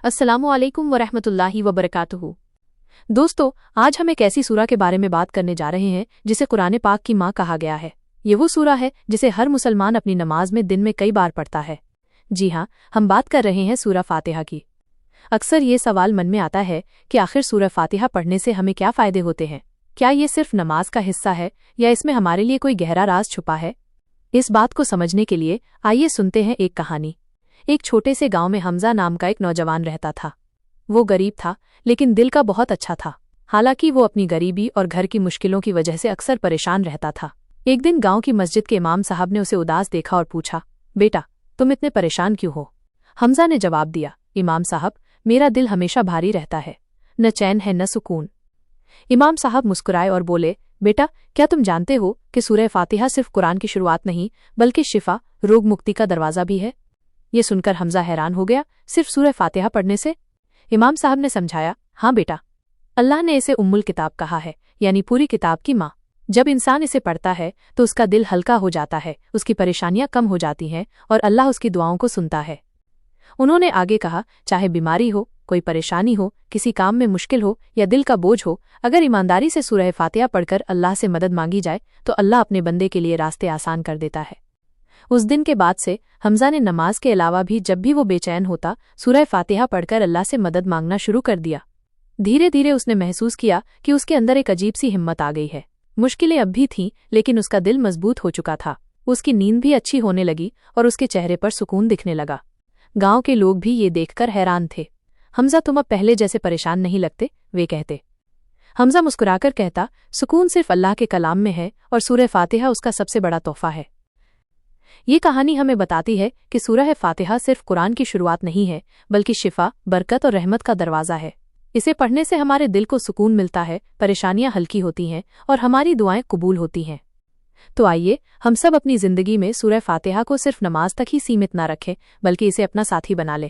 अस्सलामुअलैकुम वरहमतुल्लाहि वबरकातुहू। दोस्तों, आज हम एक ऐसी सूरा के बारे में बात करने जा रहे हैं जिसे कुरान पाक की माँ कहा गया है। ये वो सूरा है जिसे हर मुसलमान अपनी नमाज में दिन में कई बार पढ़ता है। जी हाँ, हम बात कर रहे हैं सूरा फातिहा की। अक्सर ये सवाल मन में आता है कि आखिर सूरा फातिहा पढ़ने से हमें क्या फ़ायदे होते हैं। क्या ये सिर्फ नमाज का हिस्सा है या इसमें हमारे लिए कोई गहरा राज छुपा है? इस बात को समझने के लिए आइए सुनते हैं एक कहानी। एक छोटे से गांव में हमजा नाम का एक नौजवान रहता था। वो गरीब था, लेकिन दिल का बहुत अच्छा था। हालांकि वो अपनी गरीबी और घर की मुश्किलों की वजह से अक्सर परेशान रहता था। एक दिन गांव की मस्जिद के इमाम साहब ने उसे उदास देखा और पूछा, बेटा, तुम इतने परेशान क्यों हो? हमजा ने जवाब दिया, इमाम साहब, मेरा दिल हमेशा भारी रहता है, न चैन है न सुकून। इमाम साहब मुस्कुराए और बोले, बेटा, क्या तुम जानते हो कि सूरह फातिहा सिर्फ कुरान की शुरुआत नहीं बल्कि शिफा, रोग मुक्ति का दरवाज़ा भी है? ये सुनकर हमजा हैरान हो गया, सिर्फ सूरह फातिहा पढ़ने से? इमाम साहब ने समझाया, हाँ बेटा, अल्लाह ने इसे उम्मुल किताब कहा है, यानी पूरी किताब की माँ। जब इंसान इसे पढ़ता है तो उसका दिल हल्का हो जाता है, उसकी परेशानियां कम हो जाती हैं और अल्लाह उसकी दुआओं को सुनता है। उन्होंने आगे कहा, चाहे बीमारी हो, कोई परेशानी हो, किसी काम में मुश्किल हो या दिल का बोझ हो, अगर ईमानदारी से सूरह फातिहा पढ़कर अल्लाह से मदद मांगी जाए तो अल्लाह अपने बंदे के लिए रास्ते आसान कर देता है। उस दिन के बाद से हमजा ने नमाज के अलावा भी जब भी वो बेचैन होता सूरह फातिहा पढ़कर अल्लाह से मदद मांगना शुरू कर दिया। धीरे धीरे उसने महसूस किया कि उसके अंदर एक अजीब सी हिम्मत आ गई है। मुश्किलें अब भी थीं, लेकिन उसका दिल मजबूत हो चुका था। उसकी नींद भी अच्छी होने लगी और उसके चेहरे पर सुकून दिखने लगा। गांव के लोग भी ये देखकर हैरान थे। हमजा, तुम अब पहले जैसे परेशान नहीं लगते, वे कहते। हमजा मुस्कुराकर कहता, सुकून सिर्फ अल्लाह के कलाम में है और सूरह फातिहा उसका सबसे बड़ा तोहफा है। ये कहानी हमें बताती है कि सूरह फातिहा सिर्फ कुरान की शुरुआत नहीं है बल्कि शिफा, बरकत और रहमत का दरवाज़ा है। इसे पढ़ने से हमारे दिल को सुकून मिलता है, परेशानियां हल्की होती हैं और हमारी दुआएं कबूल होती हैं। तो आइए हम सब अपनी जिंदगी में सूरह फातिहा को सिर्फ नमाज तक ही सीमित न रखें बल्कि इसे अपना साथी बना लें।